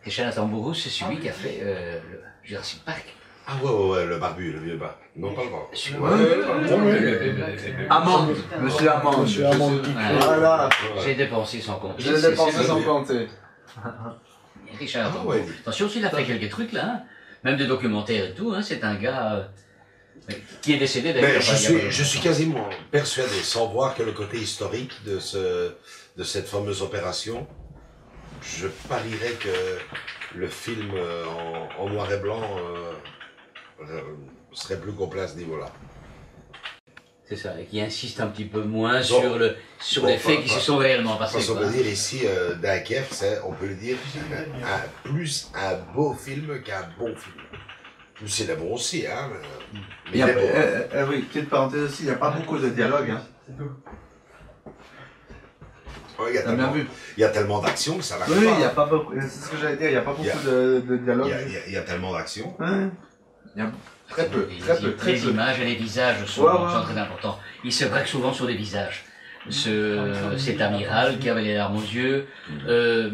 Richard Attenborough, c'est celui qui a fait le Jurassic Park. Ah ouais, le barbu, le vieux bas. Non, pas le bas. Amand, monsieur Amand. Monsieur Amand. Voilà. J'ai dépensé sans compter. J'ai dépensé sans compter. Richard Attenborough. Attention, s'il a fait quelques trucs là, hein. Même des documentaires et tout, hein. C'est un gars qui est décédé d'ailleurs. Je suis quasiment persuadé, sans voir que le côté historique de cette fameuse opération, je parierais que le film en noir et blanc serait plus complet à ce niveau-là. C'est ça, et qui insiste un petit peu moins sur les faits qui se sont réellement passés. On peut dire ici, Dunkerque, on peut le dire, plus un beau film qu'un bon film. C'est le bon aussi, hein. Mais oui, petite parenthèse aussi, il n'y a pas beaucoup de dialogue, hein. Ouais, il y a tellement d'action que ça va. Oui, il n'y a pas beaucoup, c'est ce que j'allais dire, il n'y a pas beaucoup de dialogue. Il y a tellement d'action. Il y a très peu, les images et les visages sont très importants. Il se braque souvent sur des visages. Cet amiral qui avait les larmes aux yeux, le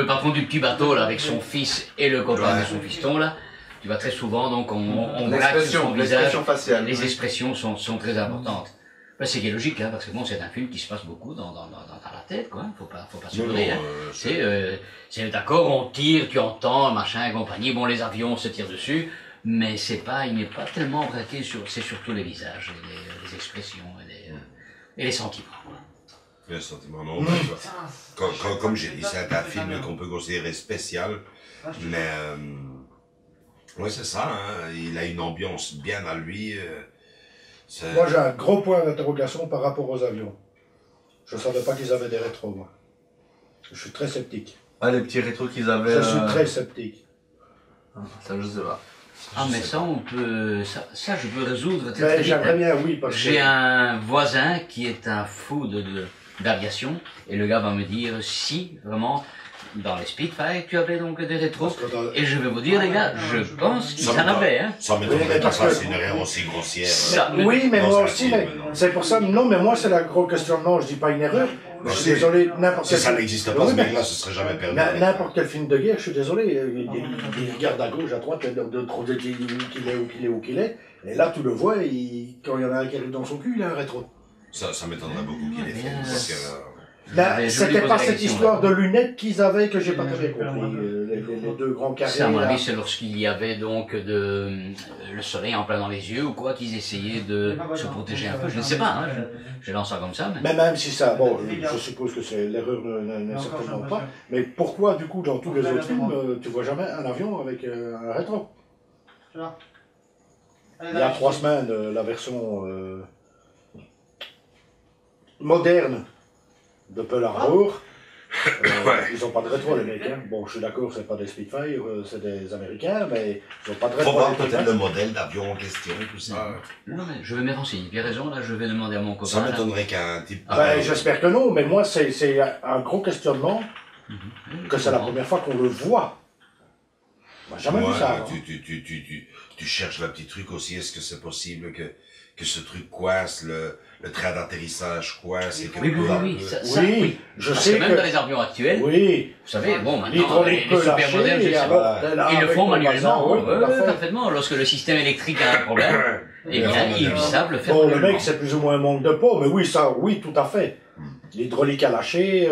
patron du petit bateau là, avec son fils et le copain de son fiston là, tu vois très souvent donc on braque sur son visage, les expressions sont très importantes. Ben, c'est logique, hein, parce que bon, c'est un film qui se passe beaucoup dans la tête, quoi. Faut pas se leurrer, hein. C'est d'accord, on tire, tu entends, machin, compagnie. Bon, les avions se tirent dessus, mais il n'est pas tellement braqué c'est surtout les visages, les expressions et les sentiments. Les sentiments, non. Comme j'ai dit, c'est un film qu'on peut considérer spécial, mais ouais, c'est ça. Hein, il a une ambiance bien à lui. Moi, j'ai un gros point d'interrogation par rapport aux avions. Je ne savais pas qu'ils avaient des rétros, moi. Je suis très sceptique. Ah, les petits rétros qu'ils avaient... Je suis très sceptique. Ça, je sais pas. Ah, mais ça, on peut... Ça, je peux résoudre très, très vite. J'aimerais bien, oui, parce que... J'ai un voisin qui est un fou d'aviation, et le gars va me dire si, vraiment... Dans les Spitfire, tu avais donc des rétros. Et je vais vous dire, les gars, je pense qu'ils en avaient. Hein. Ça m'étonnerait pas, ça, c'est une erreur aussi grossière. Oui, mais moi aussi, c'est pour ça, non, mais moi, c'est la grosse question. Non, je dis pas une erreur. Je suis désolé, n'importe quel. Si ça n'existe pas, ce mec-là, ce serait jamais permis. N'importe quel film de guerre, je suis désolé. Il regarde à gauche, à droite, de trop de où qu'il est. Et là, tu le vois, quand il y en a un qui arrive dans son cul, il a un rétro. Ça m'étonnerait beaucoup qu'il ait fait. C'était pas cette histoire de lunettes qu'ils avaient que j'ai pas très bien compris. les deux grands carrés. Ça, à mon là. avis, c'est lorsqu'il y avait donc le soleil en plein dans les yeux ou quoi, qu'ils essayaient de se protéger un peu. Je ne sais pas, hein, je lance ça comme ça. Mais même si ça, bon, je suppose que c'est l'erreur n'est certainement pas. Mais pourquoi, du coup, dans tous les autres films, tu vois jamais un avion avec un rétro? Il y a 3 semaines, la version moderne de Pearl Harbor. Ils n'ont pas de rétro, les mecs. Hein. Bon, je suis d'accord, c'est pas des Spitfire, c'est des Américains, mais ils n'ont pas de rétro. Faut voir peut-être le modèle d'avion en question, tout ça. Non, mais je vais me renseigner. Il a raison, là, je vais demander à mon copain. Ça m'étonnerait qu'un type... J'espère que non, mais moi, c'est un gros questionnement, que c'est la première fois qu'on le voit. On n'a jamais vu ça. Hein. Tu cherches le petit truc aussi, est-ce que c'est possible que ce truc coince, le train d'atterrissage coince et que... Oui, je sais que même dans les avions actuels, vous savez, bon, maintenant, les super modèles, ils le font manuellement, parfaitement. Lorsque le système électrique a un problème, eh bien, ils savent le faire manuellement. Le mec, c'est plus ou moins un manque de peau, mais oui, ça, oui, tout à fait. L'hydraulique à lâcher,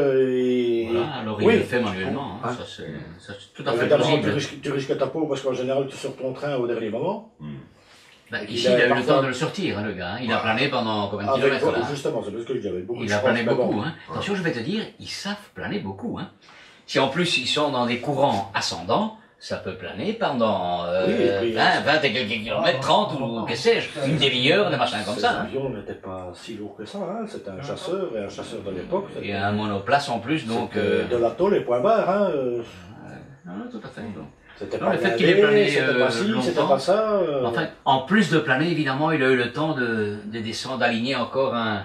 Voilà, alors il le fait manuellement, hein, ça c'est tout à fait possible. Tu risques ta peau parce qu'en général, tu sors ton train au dernier moment. Ici, il a eu le temps de le sortir, hein, le gars. Il a plané pendant combien de kilomètres là? Justement, c'est parce que j'avais beaucoup. Il a plané beaucoup. Hein. Attention, je vais te dire, ils savent planer beaucoup. Hein. Si en plus ils sont dans des courants ascendants, ça peut planer pendant 20 et quelques kilomètres, 30 ou que sais-je, une demi-heure, des machins comme ça. L'avion n'était pas si lourd que ça, hein. C'était un chasseur, et un chasseur de l'époque. Et un monoplace en plus, donc... De la tôle et point barre, hein. Non, tout à fait. Donc. C'était pas le fait qu'il ait plané c'était pas ci, c'était pas ça. Enfin, en plus de planer, évidemment, il a eu le temps de descendre, d'aligner encore un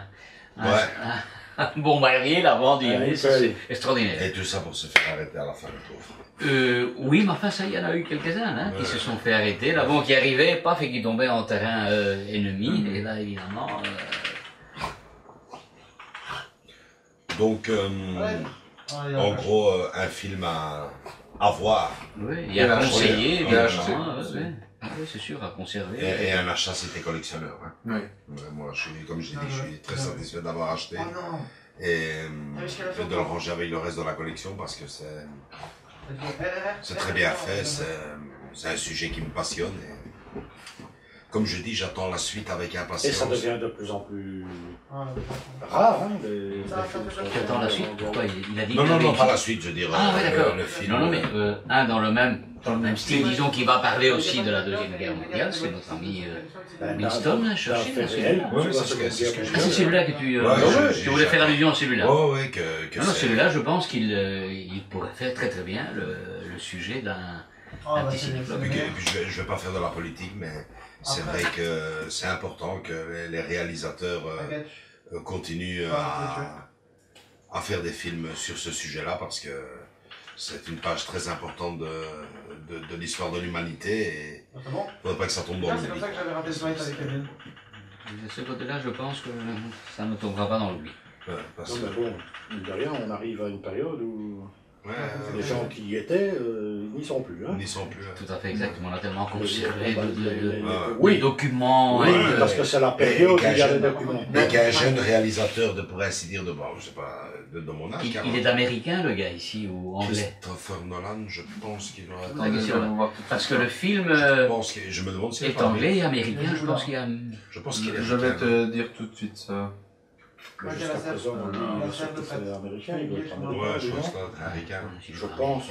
bombardier avant d'y aller. C'est extraordinaire. Et tout ça pour se faire arrêter à la fin, le pauvre. Oui, mais enfin, ça, il y en a eu quelques-uns hein, qui se sont fait arrêter. Là-bas, qui arrivaient, paf, et qui tombaient en terrain ennemi. Et là, évidemment... Donc, en gros, un film à voir. Oui, et à conseiller, évidemment. Oui, c'est sûr, à conserver. Et un achat, c'était collectionneur. Hein. Oui. Moi, comme je l'ai dit, je suis très satisfait d'avoir acheté. Et de le ranger avec le reste de la collection parce que c'est très bien fait. C'est un sujet qui me passionne. Et, comme je dis, j'attends la suite avec impatience. Et ça devient de plus en plus rare, hein, Tu attends la suite? Pourquoi il a dit Non, pas la suite, je dirais. Ah, oui, d'accord. Le film. Non, mais dans le même style, disons, qui va parler aussi de la Deuxième Guerre mondiale, c'est notre ami Winston, Churchill. Oui, c'est ce que je c'est celui-là que tu voulais faire allusion à celui-là. Oui, non, celui-là, je pense qu'il pourrait faire très très bien le sujet d'un petit cyclope. Et puis je vais pas faire de la politique, mais c'est vrai que c'est important que les réalisateurs continuent à faire des films sur ce sujet-là parce que c'est une page très importante de l'histoire de l'humanité et il ne faudrait pas que ça tombe dans l'oubli. C'est comme ça que j'avais rappelé ce matin avec Kevin. De ce côté-là, je pense que ça ne tombera pas dans l'oubli. Non, mais bon, de rien, on arrive à une période où les gens qui y étaient n'y sont plus. Hein. N'y sont plus. Tout à fait, exactement. On a tellement conservé de documents. Oui, parce que c'est la période où il y a les documents. Mais qu'un jeune réalisateur, pour ainsi dire, je sais pas, de mon âge. Il est américain, le gars, ici, ou anglais? Christopher Nolan, je pense qu'il doit être... Parce que le film je me demande s'il est anglais et américain, je pense qu'il y a... Je vais te dire tout de suite ça. Jusqu'à présent, c'est américain, il doit être américain. Ouais, je pense que c'est américain. Je pense.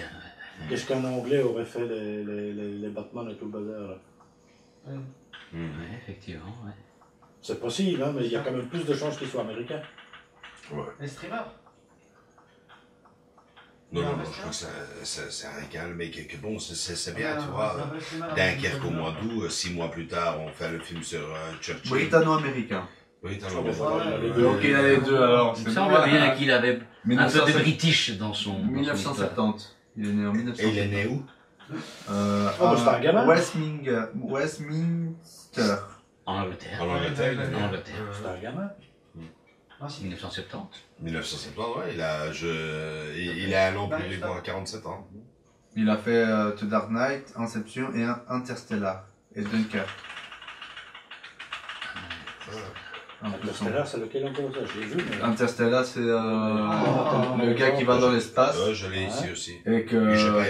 Qu'est-ce qu'un anglais aurait fait les Batman et tout le bazar, là? Oui, effectivement, ouais. C'est possible, hein, mais il y a quand même plus de chances qu'il soit américain. Ouais. Les streamers? Non, je crois que c'est américain, mais que bon, c'est bien, tu vois. Dunkerque au mois d'août, 6 mois plus tard, on fait le film sur Churchill. Britanno-américain. Donc il a les deux alors. Il me semble bien qu'il avait un peu de british dans son... 1970. Il est né en 1970. Et il est né où? C'est un gamin. Westminster. En Angleterre. En Angleterre. C'est un gamin. 1970. 1970, ouais, il a un an plus vieux que moi, 47 ans. Il a fait The Dark Knight, Inception et Interstellar. Et Dunkirk. Interstellar, c'est lequel encore ça? Je l'ai vu. Mais... Interstellar, c'est le gars qui va dans l'espace. Ouais, je l'ai ici aussi. Et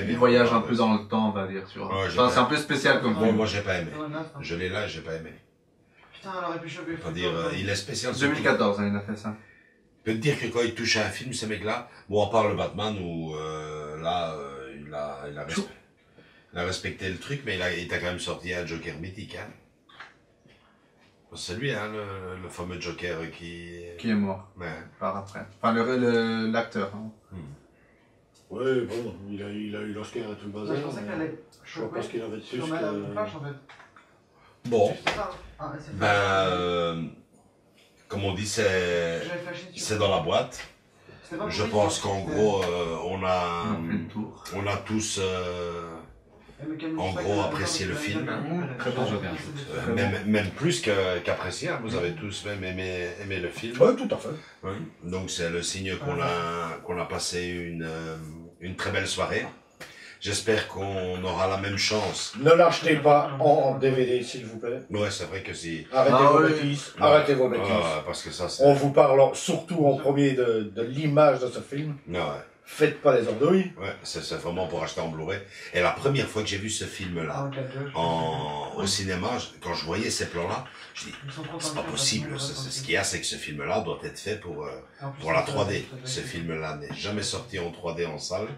il voyage un peu dans le temps, on va dire, tu vois. Ouais, enfin, c'est un peu spécial comme film. Moi, j'ai pas aimé. Je l'ai là, j'ai pas aimé. Putain, elle aurait pu choper. Faut dire, il est spécial. 2014, il a fait ça. Je peux te dire que quand il touche à un film, ces mecs-là, bon, à part le Batman, où là, il a respecté le truc, mais il t'a quand même sorti un Joker mythique, hein. C'est lui, hein, le fameux Joker qui est mort. Ouais. Par après. Enfin, l'acteur. Hein. Ouais, bon, il a eu l'Oscar et tout le bazar. Je pensais qu'elle allait choper. Je pense qu'il avait plus que... Flash, en fait. Bon. Comme on dit, c'est dans la boîte. Je pense qu'en gros, on a tous en gros apprécié le film. Même plus qu'apprécié, vous avez tous même aimé le film. Oui, tout à fait. Oui. Donc c'est le signe qu'on a passé une très belle soirée. J'espère qu'on aura la même chance. Ne l'achetez pas en DVD, s'il vous plaît. Ouais, c'est vrai que si. Arrêtez vos bêtises. Arrêtez vos bêtises. Parce que ça, on vous parle surtout en premier de l'image de ce film. Ouais. Faites pas les andouilles. Ouais, c'est vraiment pour acheter en Blu-ray. Et la première fois que j'ai vu ce film-là au cinéma, quand je voyais ces plans-là, je dis, c'est pas possible. Ce qu'il y a, c'est que ce film-là doit être fait pour la 3D. Ce film-là n'est jamais sorti en 3D en salle,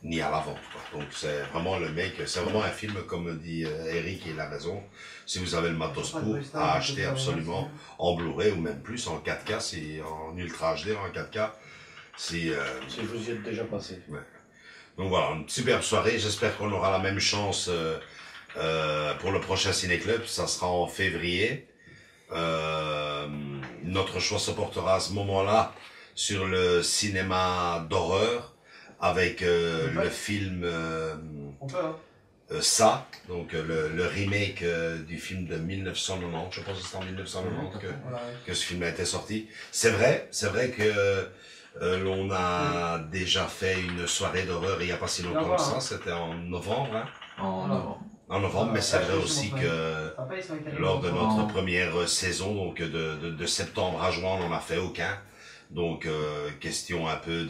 ni à la vente, quoi. Donc c'est vraiment le mec, c'est vraiment un film, comme dit Eric, il a raison. Si vous avez le matos pour, à acheter absolument en Blu-ray ou même plus en 4K, en Ultra HD, en 4K. Si vous y êtes déjà passé. Ouais. Donc voilà, une superbe soirée. J'espère qu'on aura la même chance pour le prochain Ciné-Club. Ça sera en février. Notre choix se portera à ce moment-là sur le cinéma d'horreur avec le film Ça, donc le remake du film de 1990. Je pense que c'est en 1990 que ce film a été sorti. C'est vrai que l'on a déjà fait une soirée d'horreur il n'y a pas si longtemps que ça, c'était en novembre. Hein. En novembre, mais c'est vrai aussi que lors de notre première saison, donc de septembre à juin, on n'en a fait aucun. Donc, question un peu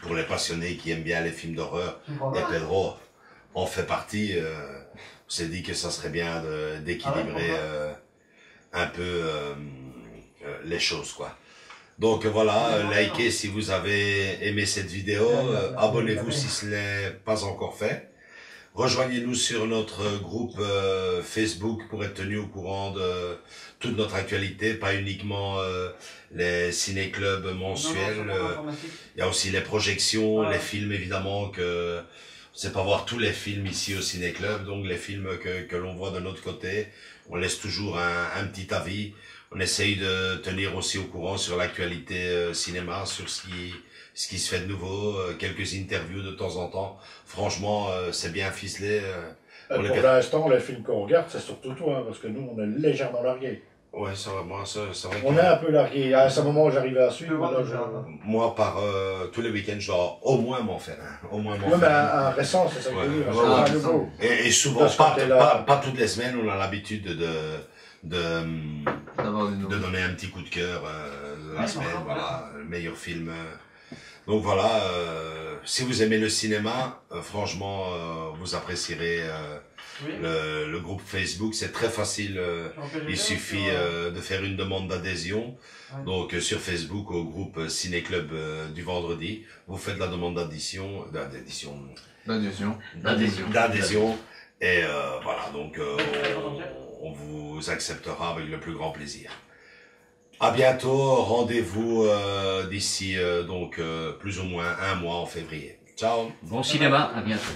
pour les passionnés qui aiment bien les films d'horreur, et Pedro en fait partie. On s'est dit que ça serait bien d'équilibrer un peu les choses, quoi. Donc voilà, likez si vous avez aimé cette vidéo, abonnez-vous si ce n'est pas encore fait. Rejoignez-nous sur notre groupe Facebook pour être tenu au courant de toute notre actualité, pas uniquement les ciné-clubs mensuels. Il y a aussi les projections, les films évidemment que c'est pas voir tous les films ici au ciné-club, donc les films que l'on voit de notre côté, on laisse toujours un petit avis. On essaye de tenir aussi au courant sur l'actualité cinéma, sur ce qui se fait de nouveau, quelques interviews de temps en temps. Franchement, c'est bien ficelé. Pour l'instant, les films qu'on regarde, c'est surtout toi, hein, parce que nous, on est légèrement largués. Ouais, c'est vrai, moi, c'est vrai. On est un peu largués. À ce moment où j'arrivais à suivre, moi, par tous les week-ends, je dois au moins m'en faire un. Au moins m'en faire mais un récent, c'est ça que je veux dire. Un nouveau. Et souvent, pas toutes les semaines, on a l'habitude de donner un petit coup de cœur la semaine, voilà, le meilleur film. Donc voilà, si vous aimez le cinéma, franchement, vous apprécierez le groupe Facebook. C'est très facile, il suffit de faire une demande d'adhésion. Donc sur Facebook, au groupe Ciné-Club du vendredi, vous faites la demande d'adhésion. Et voilà, donc on vous acceptera avec le plus grand plaisir. À bientôt, rendez-vous d'ici donc plus ou moins un mois en février. Ciao. Bon cinéma, à bientôt.